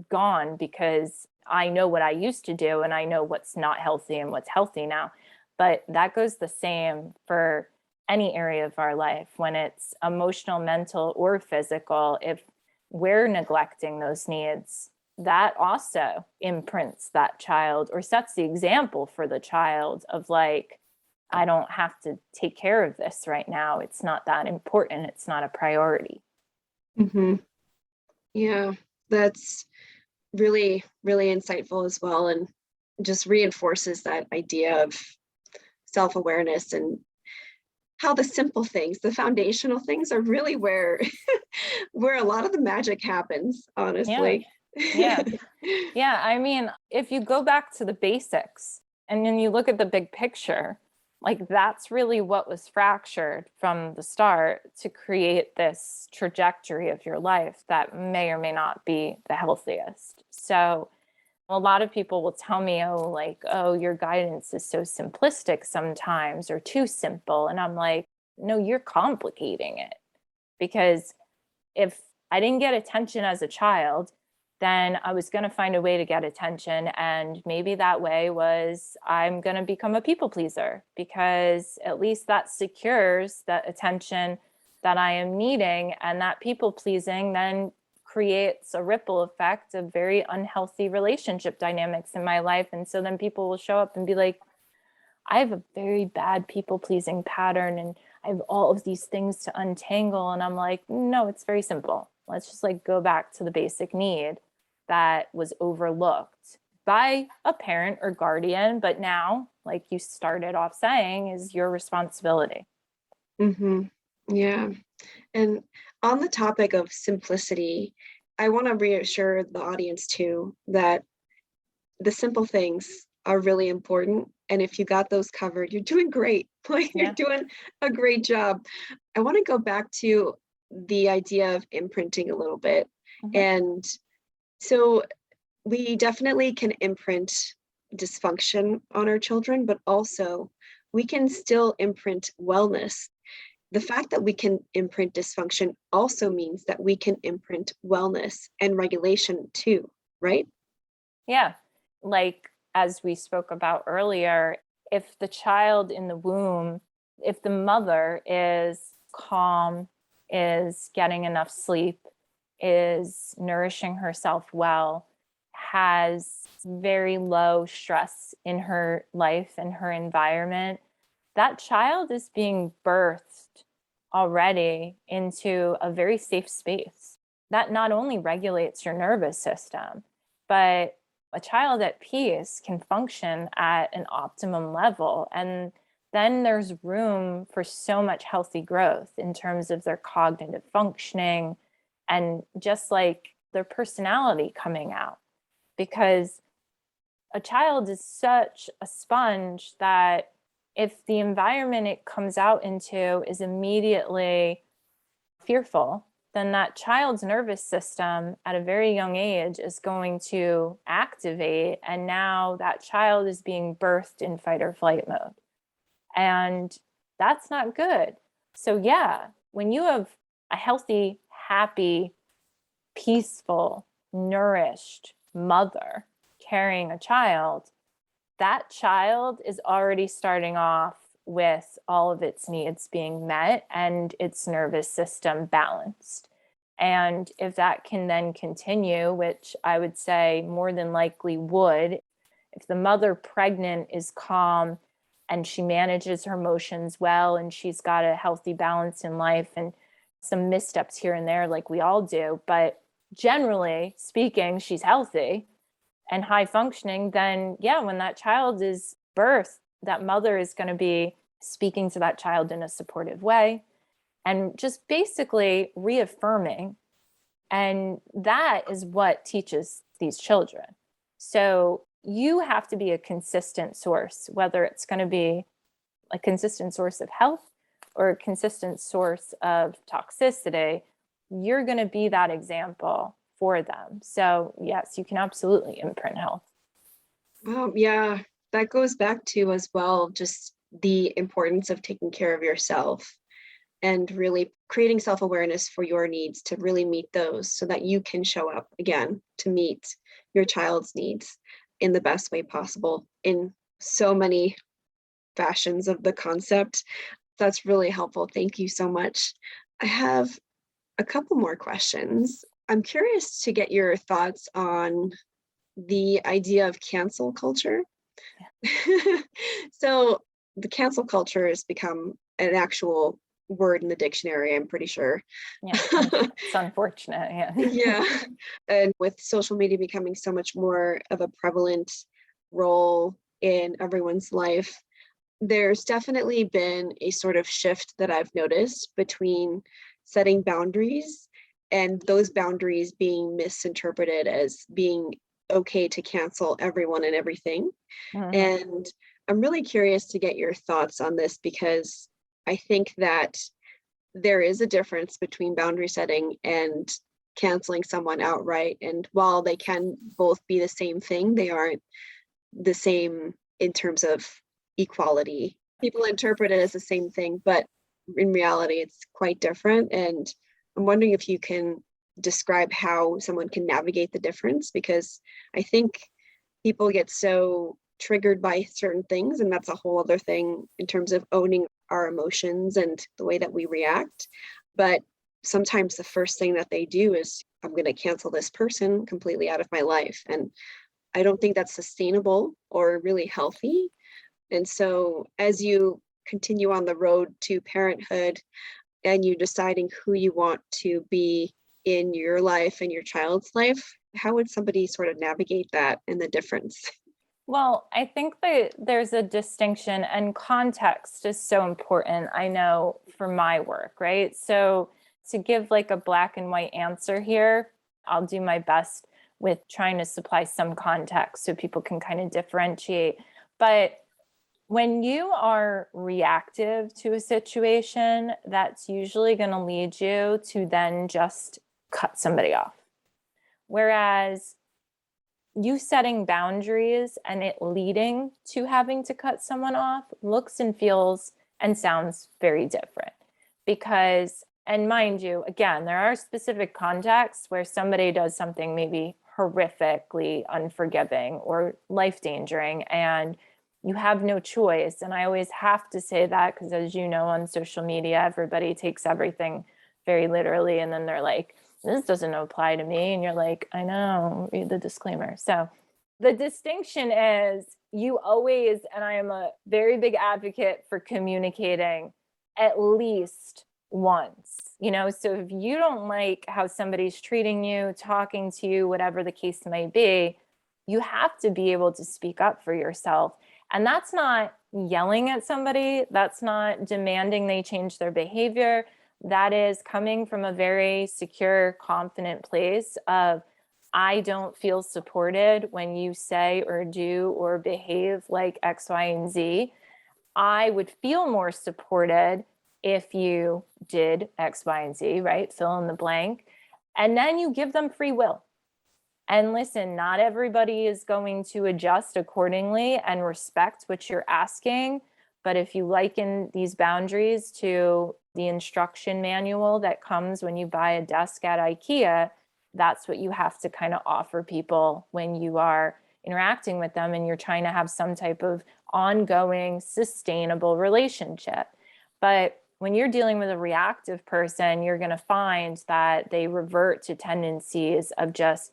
gone, because I know what I used to do and I know what's not healthy and what's healthy now. But that goes the same for any area of our life, when it's emotional, mental, or physical. If we're neglecting those needs, that also imprints that child or sets the example for the child of like, I don't have to take care of this right now. It's not that important. It's not a priority. Hmm. Yeah, that's really, really insightful as well, and just reinforces that idea of self-awareness and how the simple things, the foundational things are really where where a lot of the magic happens, Yeah. honestly. Yeah. Yeah. I mean, if you go back to the basics and then you look at the big picture, like that's really what was fractured from the start to create this trajectory of your life that may or may not be the healthiest. So, a lot of people will tell me, oh, like, oh, your guidance is so simplistic sometimes or too simple. And I'm like, no, you're complicating it because if I didn't get attention as a child, then I was going to find a way to get attention. And maybe that way was I'm going to become a people pleaser because at least that secures the attention that I am needing. And that people pleasing then creates a ripple effect of very unhealthy relationship dynamics in my life. And so then people will show up and be like, I have a very bad people pleasing pattern and I have all of these things to untangle. And I'm like, no, it's very simple. Let's just like go back to the basic need that was overlooked by a parent or guardian. But now, like you started off saying, is your responsibility. Hmm. Yeah. And on the topic of simplicity, I want to reassure the audience too that the simple things are really important. And if you got those covered, you're doing great. Like you're Yeah. doing a great job. I want to go back to the idea of imprinting a little bit. Mhm. And so we definitely can imprint dysfunction on our children, but also we can still imprint wellness. The fact that we can imprint dysfunction also means that we can imprint wellness and regulation too, right? Yeah. Like as we spoke about earlier, if the child in the womb, if the mother is calm, is getting enough sleep, is nourishing herself well, has very low stress in her life and her environment, that child is being birthed already into a very safe space. That not only regulates your nervous system, but a child at peace can function at an optimum level. And then there's room for so much healthy growth in terms of their cognitive functioning and just like their personality coming out. Because a child is such a sponge that if the environment it comes out into is immediately fearful, then that child's nervous system at a very young age is going to activate. And now that child is being birthed in fight or flight mode. And that's not good. So, yeah, when you have a healthy, happy, peaceful, nourished mother carrying a child, that child is already starting off with all of its needs being met and its nervous system balanced. And if that can then continue, which I would say more than likely would, if the mother pregnant is calm and she manages her emotions well and she's got a healthy balance in life and some missteps here and there, like we all do, but generally speaking, she's healthy and high functioning, then yeah, when that child is birthed, that mother is going to be speaking to that child in a supportive way and just basically reaffirming. And that is what teaches these children. So you have to be a consistent source, whether it's going to be a consistent source of health or a consistent source of toxicity. You're going to be that example for them. So, yes, you can absolutely imprint health. Yeah, that goes back to as well just the importance of taking care of yourself and really creating self-awareness for your needs to really meet those so that you can show up again to meet your child's needs in the best way possible in so many fashions of the concept. That's really helpful. Thank you so much. I have a couple more questions. I'm curious to get your thoughts on the idea of cancel culture. So the cancel culture has become an actual word in the dictionary, I'm pretty sure. Yeah, it's unfortunate. Yeah. Yeah. And with social media becoming so much more of a prevalent role in everyone's life, there's definitely been a sort of shift that I've noticed between setting boundaries and those boundaries being misinterpreted as being okay to cancel everyone and everything. Mhm. And I'm really curious to get your thoughts on this because I think that there is a difference between boundary setting and canceling someone outright. And while they can both be the same thing, they aren't the same in terms of equality. People interpret it as the same thing, but in reality, it's quite different. And I'm wondering if you can describe how someone can navigate the difference, because I think people get so triggered by certain things, and that's a whole other thing in terms of owning our emotions and the way that we react. But sometimes the first thing that they do is, I'm going to cancel this person completely out of my life. And I don't think that's sustainable or really healthy. And so as you continue on the road to parenthood and you deciding who you want to be in your life and your child's life, how would somebody sort of navigate that and the difference? Well, I think that there's a distinction, and context is so important, I know, for my work, right? So to give like a black and white answer here, I'll do my best with trying to supply some context so people can kind of differentiate. But when you are reactive to a situation, that's usually going to lead you to then just cut somebody off. Whereas you setting boundaries and it leading to having to cut someone off looks and feels and sounds very different. Because, and mind you, again, there are specific contexts where somebody does something maybe horrifically unforgiving or life-endangering, and you have no choice. And I always have to say that because, as you know, on social media, everybody takes everything very literally, and then they're like, this doesn't apply to me. And you're like, I know, read the disclaimer. So the distinction is, you always, and I am a very big advocate for communicating at least once, so if you don't like how somebody's treating you, talking to you, whatever the case may be, you have to be able to speak up for yourself. And that's not yelling at somebody. That's not demanding they change their behavior. That is coming from a very secure, confident place of, I don't feel supported when you say or do or behave like X, Y, and Z. I would feel more supported if you did X, Y, and Z, right? Fill in the blank. And then you give them free will. And listen, not everybody is going to adjust accordingly and respect what you're asking. But if you liken these boundaries to the instruction manual that comes when you buy a desk at IKEA, that's what you have to kind of offer people when you are interacting with them and you're trying to have some type of ongoing, sustainable relationship. But when you're dealing with a reactive person, you're going to find that they revert to tendencies of just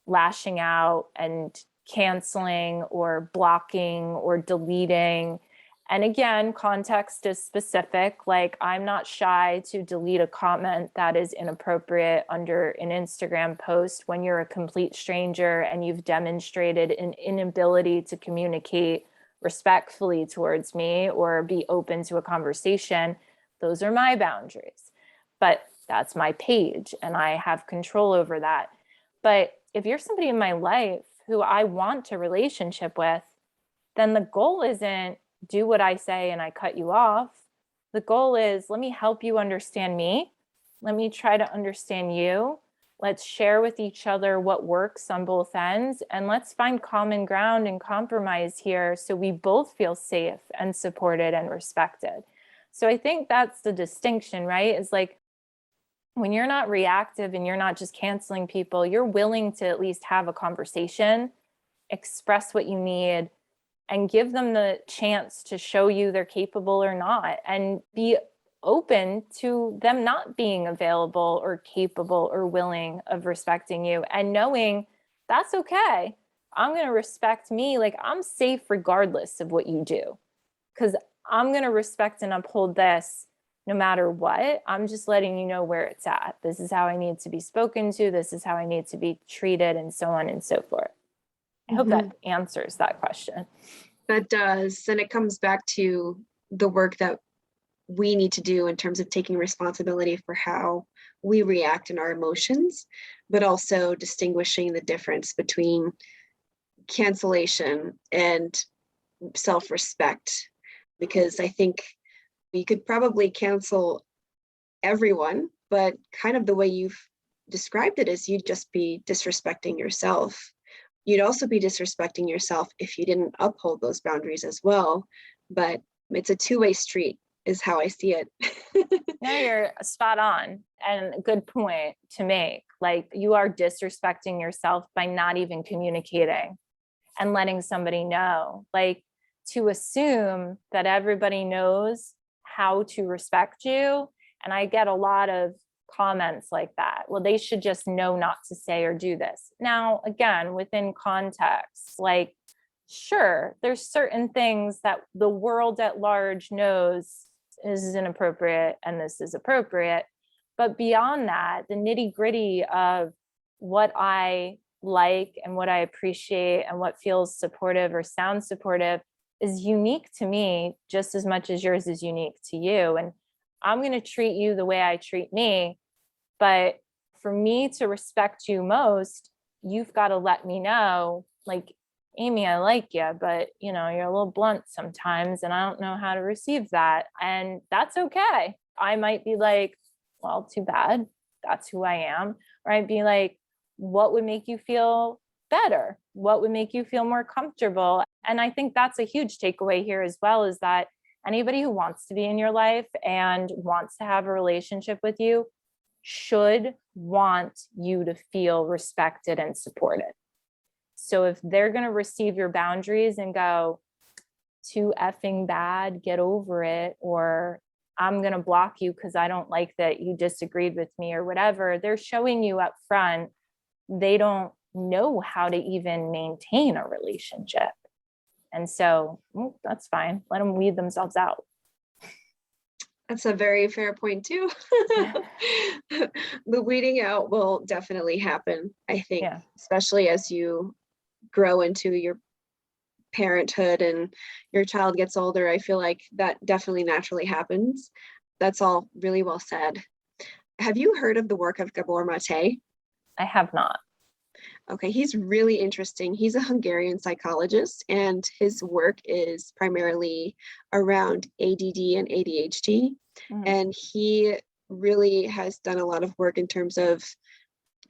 lashing out and canceling or blocking or deleting. And again, context is specific. Like, I'm not shy to delete a comment that is inappropriate under an Instagram post when you're a complete stranger and you've demonstrated an inability to communicate respectfully towards me or be open to a conversation. Those are my boundaries. But that's my page and I have control over that. But if you're somebody in my life who I want a relationship with, then the goal isn't do what I say and I cut you off. The goal is, let me help you understand me. Let me try to understand you. Let's share with each other what works on both ends. And let's find common ground and compromise here so we both feel safe and supported and respected. So I think that's the distinction, right? Is like, when you're not reactive and you're not just canceling people, you're willing to at least have a conversation, express what you need, and give them the chance to show you they're capable or not, and be open to them not being available or capable or willing of respecting you, and knowing that's okay. I'm going to respect me. Like, I'm safe regardless of what you do, because I'm going to respect and uphold this no matter what. I'm just letting you know where it's at. This is how I need to be spoken to. This is how I need to be treated, and so on and so forth. I hope that answers that question. That does. And it comes back to the work that we need to do in terms of taking responsibility for how we react in our emotions, but also distinguishing the difference between cancellation and self-respect. Because I think you could probably cancel everyone, but kind of the way you've described it is you'd just be disrespecting yourself. You'd also be disrespecting yourself if you didn't uphold those boundaries as well. But it's a two-way street is how I see it. No, you're spot on, and a good point to make. Like, you are disrespecting yourself by not even communicating and letting somebody know. Like, to assume that everybody knows how to respect you. And I get a lot of comments like that. Well, they should just know not to say or do this. Now, again, within context, like, sure, there's certain things that the world at large knows is inappropriate and this is appropriate. But beyond that, the nitty gritty of what I like and what I appreciate and what feels supportive or sounds supportive is unique to me just as much as yours is unique to you. And I'm going to treat you the way I treat me. But for me to respect you most, you've got to let me know, like, Amy, I like you, but you're a little blunt sometimes, and I don't know how to receive that. And that's okay. I might be like, well, too bad. That's who I am. Or I'd be like, what would make you feel better? What would make you feel more comfortable? And I think that's a huge takeaway here as well, is that anybody who wants to be in your life and wants to have a relationship with you should want you to feel respected and supported. So if they're going to receive your boundaries and go, too effing bad, get over it, or I'm going to block you because I don't like that you disagreed with me or whatever, they're showing you up front they don't know how to even maintain a relationship. And so that's fine. Let them weed themselves out. That's a very fair point too. The weeding out will definitely happen, I think, especially as you grow into your parenthood and your child gets older. I feel like that definitely naturally happens. That's all really well said. Have you heard of the work of Gabor Mate? I have not. Okay, he's really interesting. He's a Hungarian psychologist, and his work is primarily around ADD and ADHD. And he really has done a lot of work in terms of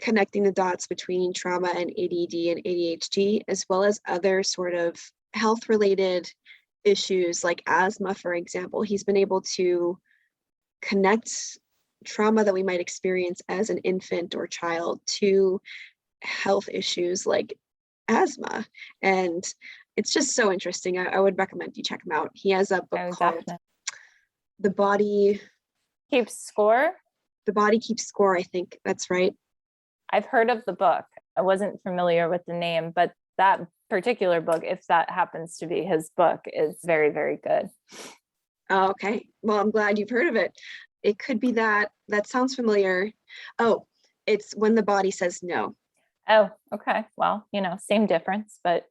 connecting the dots between trauma and ADD and ADHD, as well as other sort of health-related issues like asthma, for example. He's been able to connect trauma that we might experience as an infant or child to health issues like asthma. And it's just so interesting. I would recommend you check him out. He has a book called The Body Keeps Score. The Body Keeps Score, I think that's right. I've heard of the book. I wasn't familiar with the name, but that particular book, if that happens to be his book, is very, very good. Oh, okay. Well, I'm glad you've heard of it. It could be that. That sounds familiar. Oh, it's When the Body Says No. Oh, okay. Well, same difference, but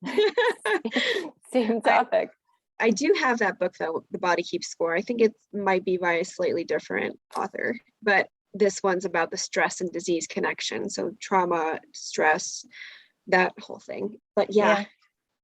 same topic. I do have that book, though, The Body Keeps Score. I think it might be by a slightly different author, but this one's about the stress and disease connection. So trauma, stress, that whole thing. But yeah.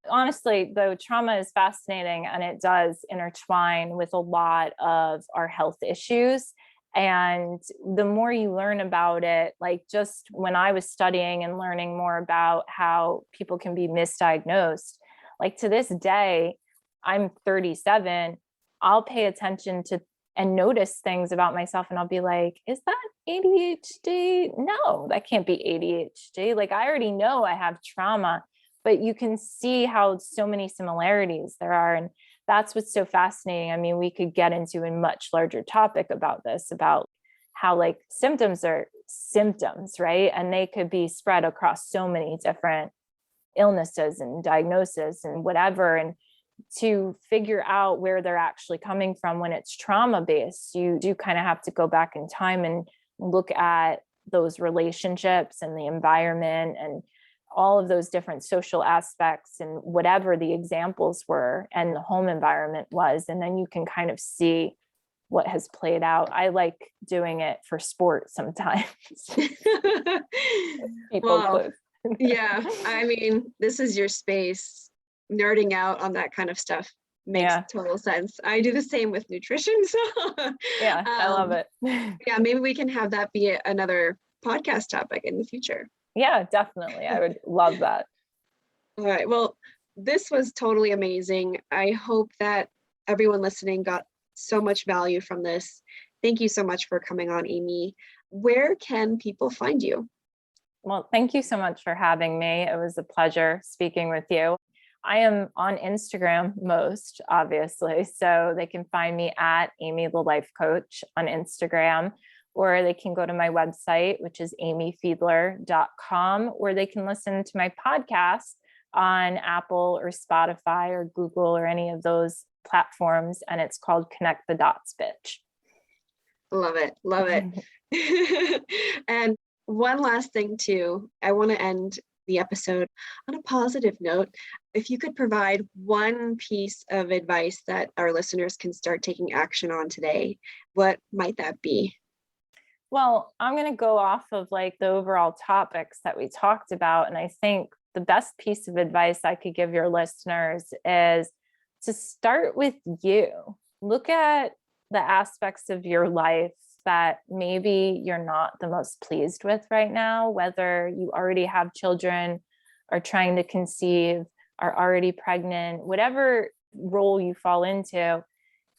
Honestly, though, trauma is fascinating, and it does intertwine with a lot of our health issues. And the more you learn about it, like just when I was studying and learning more about how people can be misdiagnosed, like to this day, I'm 37, I'll pay attention to and notice things about myself, and I'll be like, is that ADHD? No, that can't be ADHD. Like, I already know I have trauma, but you can see how so many similarities there are. And that's what's so fascinating. I mean, we could get into a much larger topic about this, about how like symptoms are symptoms, right? And they could be spread across so many different illnesses and diagnoses and whatever. And to figure out where they're actually coming from when it's trauma-based, you do kind of have to go back in time and look at those relationships and the environment and all of those different social aspects and whatever the examples were and the home environment was. And then you can kind of see what has played out. I like doing it for sport sometimes. Well, yeah, I mean, this is your space. Nerding out on that kind of stuff makes total sense. I do the same with nutrition. So yeah, I love it. Yeah, maybe we can have that be another podcast topic in the future. Yeah, definitely. I would love that. All right. Well, this was totally amazing. I hope that everyone listening got so much value from this. Thank you so much for coming on, Amy. Where can people find you? Well, thank you so much for having me. It was a pleasure speaking with you. I am on Instagram most, obviously, so they can find me at Amy the Life Coach on Instagram, or they can go to my website, which is amyfiedler.com, or they can listen to my podcast on Apple or Spotify or Google or any of those platforms, and it's called Connect the Dots, Bitch. Love it. Love it. And one last thing too, I want to end the episode on a positive note. If you could provide one piece of advice that our listeners can start taking action on today, what might that be? Well, I'm going to go off of like the overall topics that we talked about. And I think the best piece of advice I could give your listeners is to start with you. Look at the aspects of your life that maybe you're not the most pleased with right now, whether you already have children, are trying to conceive, are already pregnant, whatever role you fall into.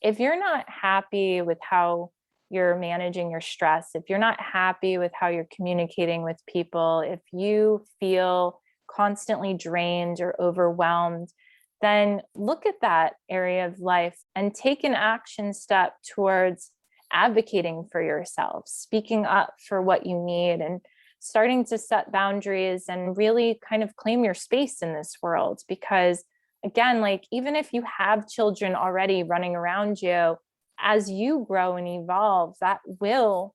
If you're not happy with how you're managing your stress, if you're not happy with how you're communicating with people, if you feel constantly drained or overwhelmed, then look at that area of life and take an action step towards advocating for yourself, speaking up for what you need, and starting to set boundaries and really kind of claim your space in this world. Because again, like even if you have children already running around you, as you grow and evolve, that will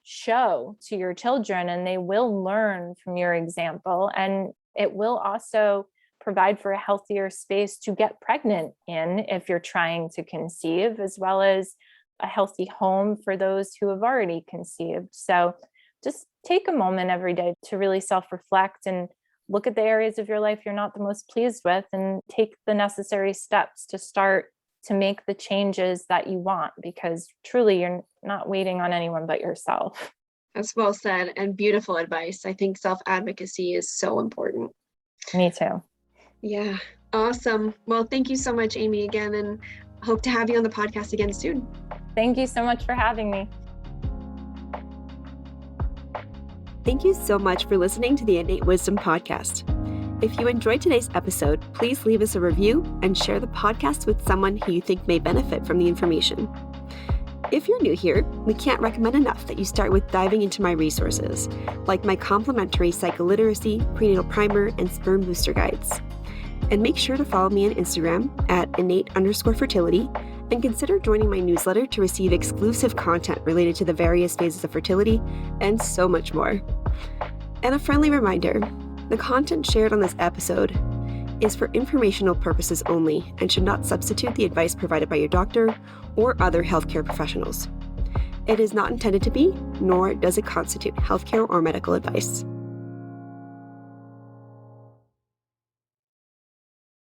show to your children and they will learn from your example. And it will also provide for a healthier space to get pregnant in if you're trying to conceive, as well as a healthy home for those who have already conceived. So just take a moment every day to really self-reflect and look at the areas of your life you're not the most pleased with and take the necessary steps to start to make the changes that you want, because truly you're not waiting on anyone but yourself. That's well said and beautiful advice. I think self-advocacy is so important. Me too. Yeah. Awesome. Well, thank you so much, Amy, again, and hope to have you on the podcast again soon. Thank you so much for having me. Thank you so much for listening to the Innate Wisdom Podcast. If you enjoyed today's episode, please leave us a review and share the podcast with someone who you think may benefit from the information. If you're new here, we can't recommend enough that you start with diving into my resources, like my complimentary psycholiteracy, prenatal primer, and sperm booster guides. And make sure to follow me on Instagram at innate_fertility, and consider joining my newsletter to receive exclusive content related to the various phases of fertility and so much more. And a friendly reminder, the content shared on this episode is for informational purposes only and should not substitute the advice provided by your doctor or other healthcare professionals. It is not intended to be, nor does it constitute healthcare or medical advice.